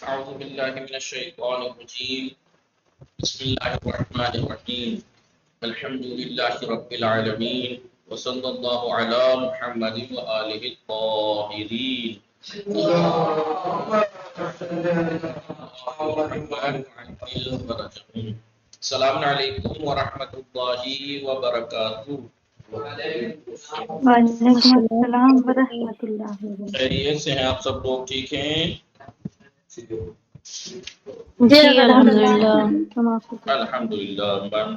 أعوذ بالله من الشيطان الرجيم بسم الله الرحمن الرحيم الحمد لله رب العالمين وصلى الله على محمد وآله الطاهرين السلام عليكم ورحمة الله وبركاته. وعلیکم السلام ورحمۃ اللہ وبرکاتہ۔ خیریت سے ہیں آپ سب لوگ؟ ٹھیک ہیں؟ جی الحمدللہ۔ الحمدللہ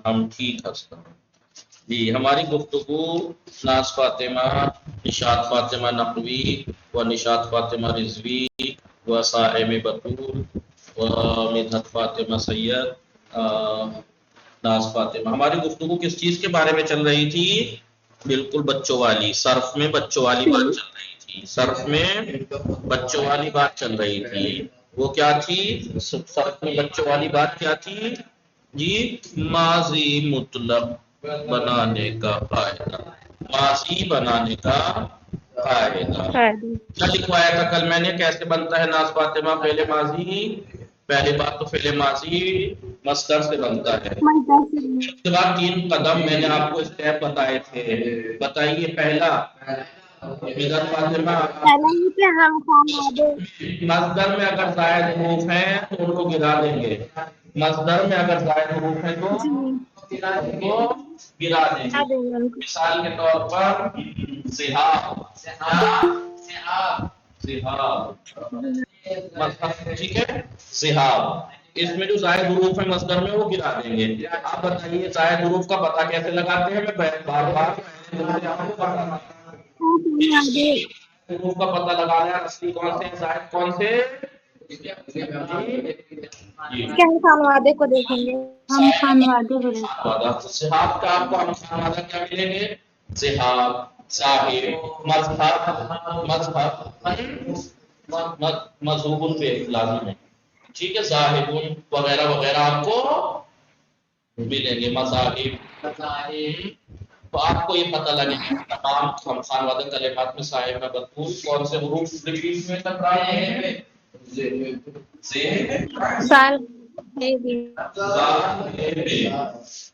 ہم ٹھیک ہستیں۔ جی ہماری گفتگو ناز فاطمہ، نشاط فاطمہ نقوی و نشاط فاطمہ رضوی و صائم بطول و مدحت فاطمہ سید ناز فاطمہ، ہماری گفتگو کس چیز کے بارے میں چل رہی تھی؟ بالکل بچوں والی، صرف میں بچوں والی بات چل رہی تھی، صرف میں بچوں والی بات چل رہی تھی۔ وہ کیا تھی؟ صرف میں بچوں والی بات کیا تھی؟ جی ماضی مطلق بنانے کا فائدہ، ماضی بنانے کا فائدہ کیا لکھوایا تھا کل میں نے؟ کیسے بنتا ہے ناز فاطمہ فعل ماضی؟ پہلی بات تو فعل ماضی مصدر سے بنتا ہے، اس کے بعد 3 قدم میں نے آپ کو اسٹیپ بتائے تھے، بتائیے پہلا مدحت فاطمہ، مصدر میں اگر زائد حروف ہیں تو ان کو گرا دیں گے، مصدر میں اگر زائد حروف ہیں تو گرا دیں گے۔ مثال کے طور پر ذہاب، ٹھیک ہے، ذہاب، اس میں جو زائد حروف ہیں مصدر میں وہ گرا دیں گے۔ آپ بتائیے زائد حروف کا پتہ کیسے لگاتے ہیں؟ میں بار بار حروف کا پتہ لگا رہا ہے، اصلی کون سے زائد کون سے؟ کو دیکھیں گے ہم خانوادے کو دیکھیں گے۔ صحاب کا آپ کو ہم خانوادہ کیا ملیں گے؟ صحاب، صاحب، مذہب، مذہوب پہ لازم ہے، ٹھیک ہے، صاحب وغیرہ وغیرہ آپ کو ملیں گے، مذاہب۔ تو آپ کو یہ پتہ لگے گا تمام ہم خانوادہ کلمات میں صاحب میں مذکور کون سے حروف ریپیٹ میں تکرار ہیں؟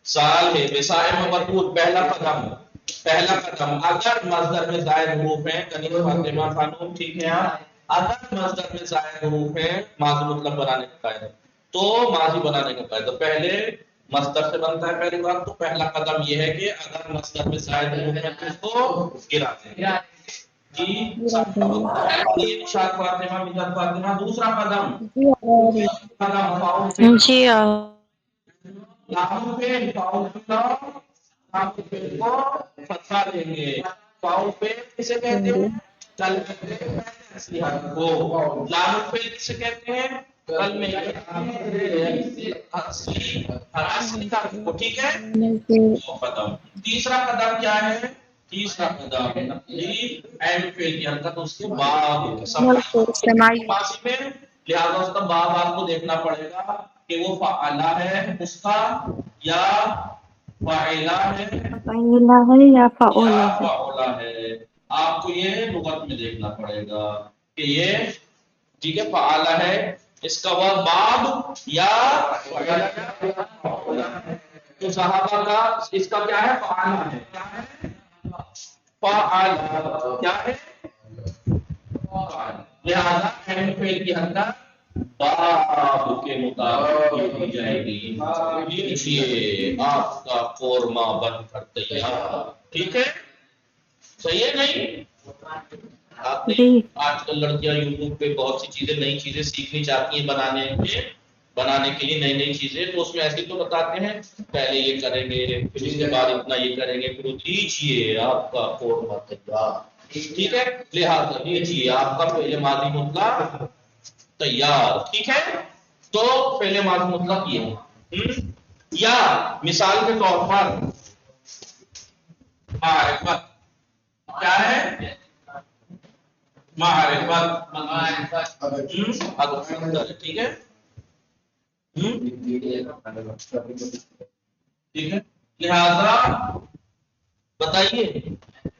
سال ہے بسائم مربوط، پہلا قدم اگر مصدر میں زائد حروف ہیں، کنیز فاطمہ خانم ٹھیک ہے، اگر مصدر میں زائد حروف ہیں ماضی مطلق بنانے کا فائدہ، تو ماضی بنانے کا فائدہ پہلے مصدر سے بنتا ہے۔ پہلی بات تو پہلا قدم یہ ہے کہ اگر مصدر میں زائد حروف ہیں تو اس کو گرا دیں گے۔ جی نشاط فاطمہ، مدحت فاطمہ، دوسرا قدم جی لام پہ کو فتحہ دیں گے، پاؤں پہ کسے کہتے ہیں؟ کل اصلی حرف کو، لام پہ کسے کہتے ہیں؟ کل میں اصلی حرف کو، ٹھیک ہے۔ قدم تیسرا قدم کیا ہے؟ تیسرا قدم این فعل کی حرکت اس کے بعد ماضی میں، لہذا اس کا باب آپ کو دیکھنا پڑے گا کہ وہ فعلا ہے اس کا یا فاعلا ہے یا فعولا ہے، آپ کو یہ لغت میں دیکھنا پڑے گا کہ یہ ٹھیک ہے فعلا ہے، اس کا وہ باب یا فعلا ہے۔ تو صحابہ کا اس کا کیا ہے؟ فعلا ہے، فعلا کیا ہے؟ لہذا این فعل کی حرکت باب کے مطابق کی جائے گی۔ لیجیے آپ کا قورمہ بن کر تیار، ٹھیک ہے، صحیح ہے نہیں؟ آج کل لڑکیاں یوٹیوب پہ بہت سی چیزیں، نئی چیزیں سیکھنی چاہتی ہیں بنانے کے لیے، نئی چیزیں، تو اس میں ایسے تو بتاتے ہیں پہلے یہ کریں گے پھر اس کے بعد اتنا یہ کریں گے، پھر لیجیے آپ کا قورمہ تیار، ٹھیک ہے، لہٰذا لیجیے آپ کا فعل ماضی مطلق تیار، ٹھیک ہے۔ تو فعل ماضی مطلق یہ ہے، یا مثال کے طور پر معرفت کیا ہے؟ معرفت ٹھیک ہے، ٹھیک ہے، لہذا بتائیے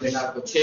6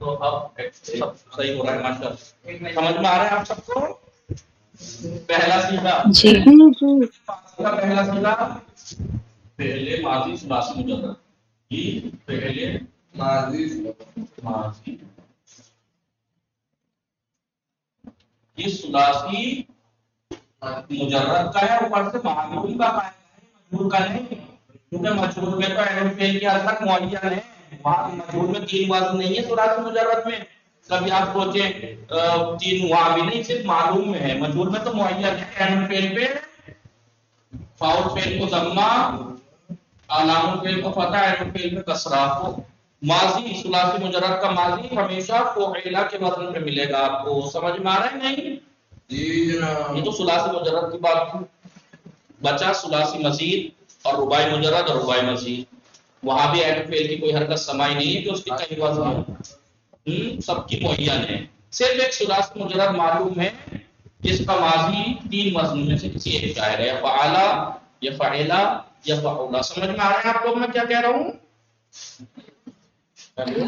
تو اب سب صحیح ہو رہا ہے ماشاءاللہ. سمجھ میں آ رہا ہے آپ سب کو؟ پہلا سیغہ جی کا پہلا سیغہ پہلے ماضی ثلاثی مجرد. جی پہلے ماضی یہ ثلاثی مجرد کا ہے، اوپر سے معلوم کا قاعدہ ہے، مجہول کا نہیں. کیونکہ مجہول میں تو علم فعل کی حد تک معین ہے، وہاں مجہول میں تین وزن نہیں ہے ثلاثی مجرد میں. کبھی آپ سوچیں تین وہاں بھی نہیں، صرف معلوم میں ہے. مجہول میں تو معین ہے، علم فعل پہ فاعل فعل کو ضمہ، علام الفعل کو فتح، علم فعل میں کسرہ. ماضی ثلاثی مجرد کا ماضی ہمیشہ فعیلہ کے وزن پہ ملے گا. آپ کو سمجھ میں آ رہا ہے نہیں؟ جی جناب. یہ تو ثلاثی مجرد کی بات تھی. بچا ثلاثی مزید اور رباعی مجرد اور رباعی مزید. وہاں بھی علم فعل کی کوئی حرکت سمائی نہیں ہے کہ اس کی کئی وزن ہو، سب کی معین ہے. صرف ایک ثلاثی مجرد معلوم ہے جس کا ماضی تین وزن میں سے کسی ایک کا ہے، یا فعلا یا فعلا یا فعولا. سمجھ میں آ رہا ہے آپ لوگ میں کیا کہہ رہا ہوں؟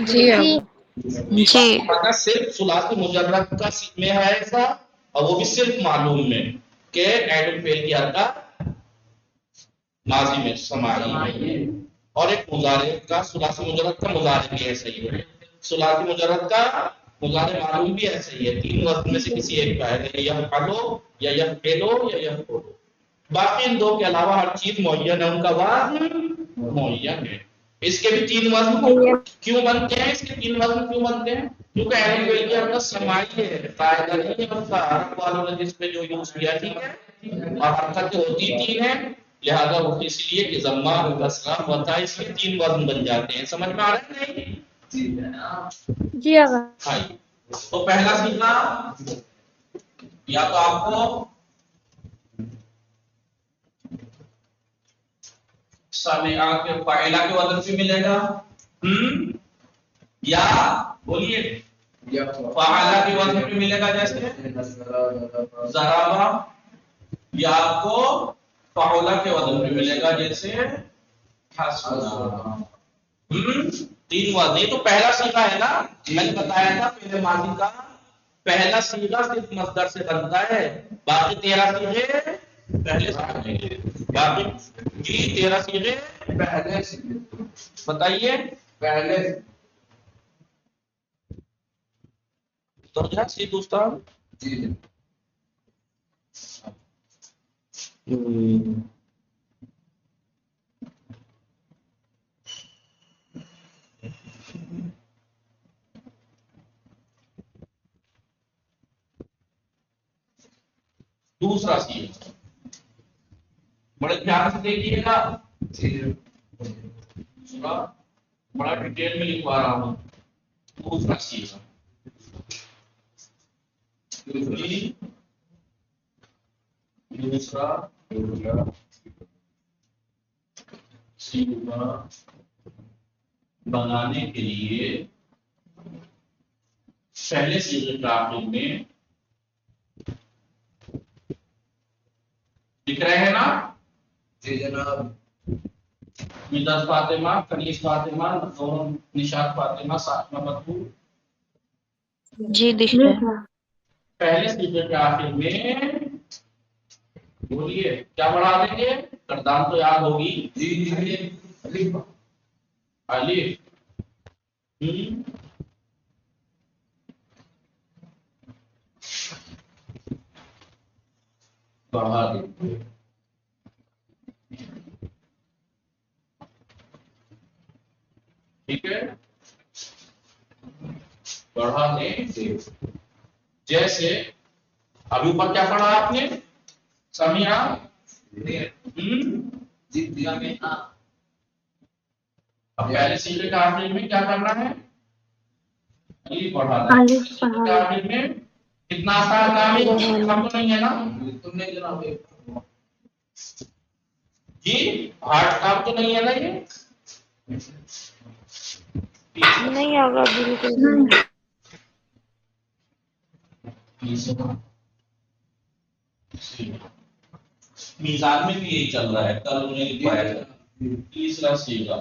جی جی صرف ثلاثی مجرد کا میں ہے ایسا، اور وہ بھی صرف معلوم میں کہ علم فعل کی حرکت ماضی میں سمائی ہے. اور ایک مضارع کا ثلاثی مجرد کا مضارع بھی ایسا ہی ہے. ثلاثی مجرد کا مضارع معلوم بھی ایسا ہی ہے، تین وزن میں سے کسی ایک کا ہے، یفعلو یا یفعلو یا یفعلو. باقی ان دو کے علاوہ ہر چیز معین ہے، ان کا وزن معین ہے. اس کے بھی تین وزن کیوں بنتے ہیں؟ اس کے تین وزن کیوں بنتے ہیں؟ کیونکہ علم فعل کی حرکت سمائی ہے، قاعدہ نہیں ہے ان کا. عرب والوں نے جس پہ جو یوز کیا، ٹھیک ہے، اور حرکت ہوتی تین ہے، لہذا وہ اس لیے کہ ضمہ کسرہ فتح، اس کے تین وزن بن جاتے ہیں. سمجھ میں آ رہا ہے نہیں؟ جی آقا. ہاں. تو پہلا سیکھنا یا تو آپ کو سامعہ کے فاعلہ کے وزن سے ملے گا، یا بولیے فاعلہ کے وزن پہ ملے گا، جیسے ضربہ. یا آپ کو فاعلہ کے وزن پہ ملے گا، جیسے حسنا. تین وزن. یہ تو پہلا صیغہ ہے نا، میں نے بتایا تھا پہلے ماضی کا پہلا صیغہ صرف مصدر سے بنتا ہے، باقی 13 صیغے پہلے سے بنیں گے. باقی جی 13 صیغے پہلے سے. بتائیے پہلے تو کیا سی دوستان؟ جی دوسرا صیغہ بڑے دھیان سے دیکھیے گا، دوسرا بڑا ڈیٹیل میں لکھوا رہا ہوں. دوسرا صیغہ دوسرا صیغہ بنانے کے لیے پہلے صیغے کے آخر میں لکھ رہے ہیں نا؟ جی جناب. مدد فاطمہ، کنیز فاطمہ، نشاط فاطمہ، ساتمہ مطلوب. جی دکھ رہا ہے. پہلے صیغے کے آخر میں بولیے کیا بڑھا دیں گے؟ گردان تو یاد ہوگی. جی الف بڑھا دیں گے. ٹھیک ہے، بڑھا دیں گے. جیسے ابھی اوپر کیا پڑھا آپ نے؟ سمیع اب پہلے صیغے کے آخر میں کیا کرنا ہے؟ الف بڑھانا ہے. صیغے کے آخر میں کتنا آسان کام ہے، کام تو نہیں ہے نا؟ تم نے جناب جی ہارڈ کام تو نہیں ہے نا یہ؟ نہیں آقا بالکل نہیں. میزان میں بھی یہی چل رہا ہے، کل انہوں نے لکھوایا تھا. تیسرا صیغہ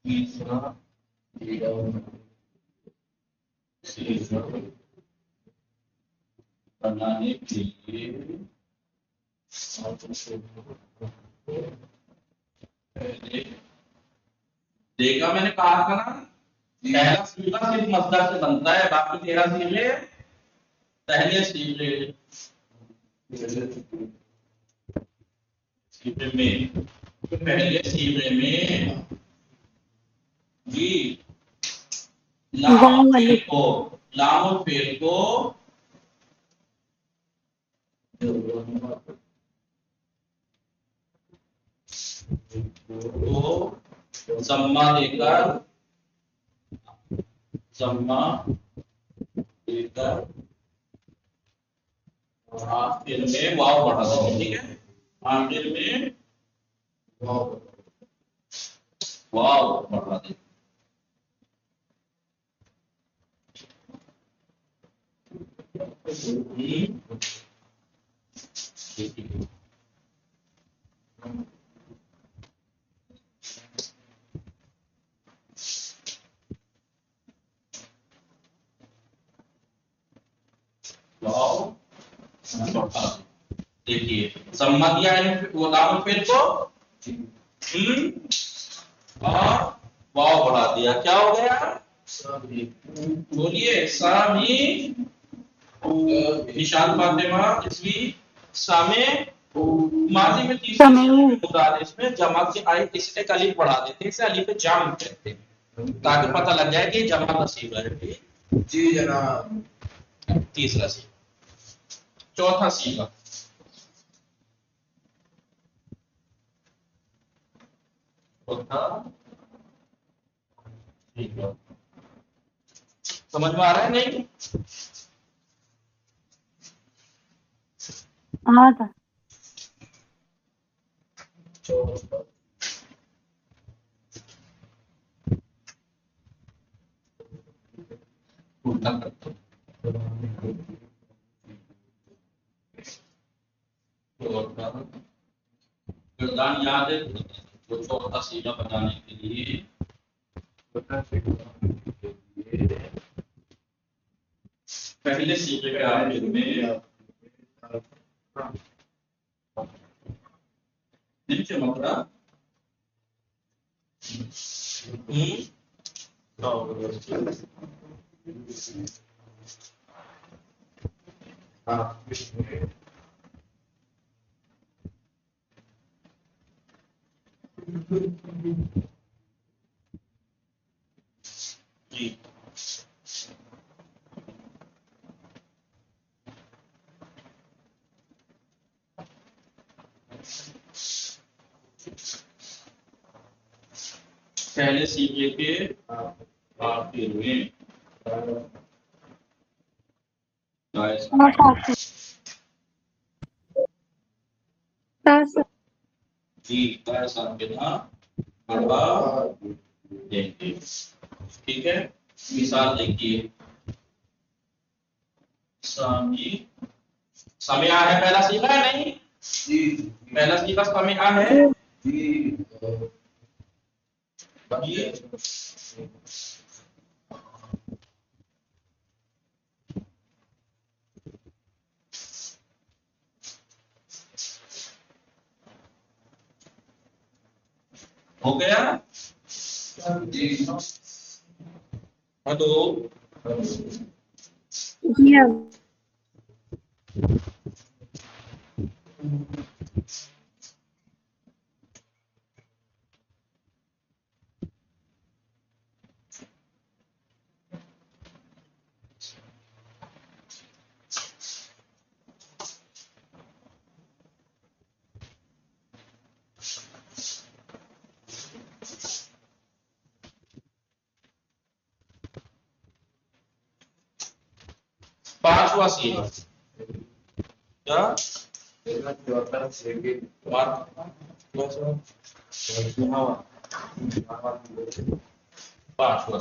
تیسرا سیگا بنانے کے لیے پہلے دیکھا میں نے کہا تھا نا پہلا سیگا صرف مصدر سے بنتا ہے باقی 13 سیغے پہلے سیغے پہلے سیغے میں جی لام الفعل کو ضمہ دے کر آخر میں واو بڑھا دیں ٹھیک ہے آخر میں واو بڑھا دیں دیکھیے ضمہ دیا ہے وہ لام الفعل کو اور واو بڑھا دیا کیا ہو گیا بولیے سامی نشان فاطمہ اسوی سامے ماضی میں تیسرے صیغے میں مضارع اس میں جمع کے آئے اس ایک الف بڑھا دیتے ہیں اسے الف جام کہتے ہیں تاکہ پتہ لگ جائے کہ جمع کا صیغہ ہے جی جناب تیسرا صیغہ چوتھا صیغہ سمجھ میں آ رہا ہے نہیں گردان یاد ہے وہ چوتھا صیغہ بنانے کے لیے پہلے صیغے کے آخر میں نیچے مقرا جی پہلے صیغے کے آخر میں جی صاحب کے نام بڑھا دیں گے ٹھیک ہے مثال دیکھیے سمع ہے پہلا صیغہ ہے نہیں جی پہلا صیغہ سمع ہے جی ہو گیا جی ہلو جی ہاں 5واں صیغہ کیا 5واں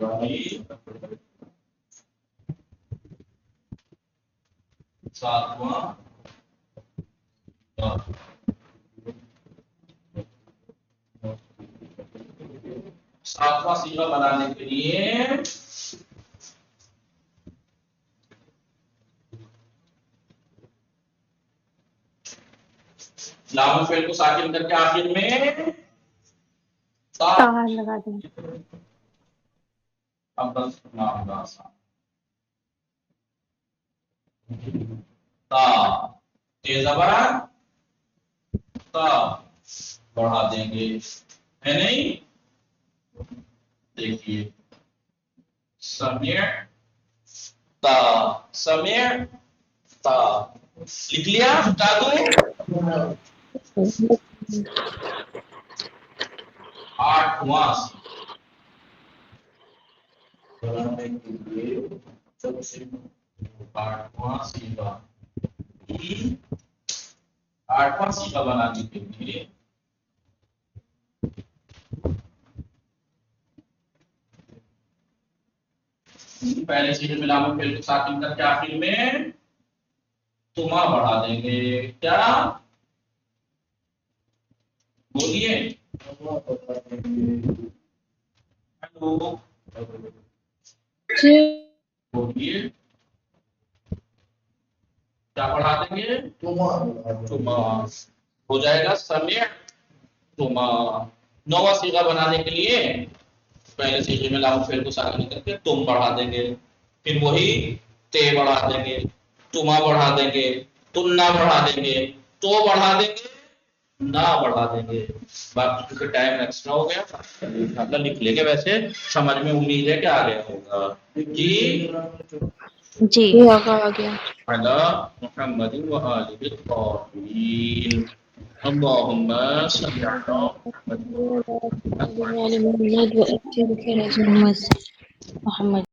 ساتواں صیغہ بنانے کے لیے لام فعل کو ساکن کر کے آخر میں تا لگا دیں گے. اب بس نام آسان تا تیز زبان تا بڑھا دیں گے ہے نہیں. دیکھیے سمع تا سمع تا لکھ لیا ہٹا دو. 8واں صیغہ بنانے کے لیے پہلے صیغے میں لام فعل کو ساکن کر کے آخر میں تما بڑھا دیں گے. کیا بولیے ہیلو بولیے کیا پڑھا دیں گے تما ہو جائے گا سمع تما. 9واں صیغہ بنانے کے لیے پہلے صیغے میں لام فعل کو ساکن کر کے تم بڑھا دیں گے پھر وہی تے بڑھا دیں گے تما بڑھا دیں گے تم نہ بڑھا دیں گے تو بڑھا دیں گے نہ بڑھا دیں گے. باقی کیونکہ ٹائم ایکسٹرا ہو گیا مطلب لکھ لے گے. ویسے سمجھ میں امید ہے کہ آ گیا ہوگا. جی جی آ گیا. علی محمد و آلہ الطاہرین اللهم صل على محمد محمد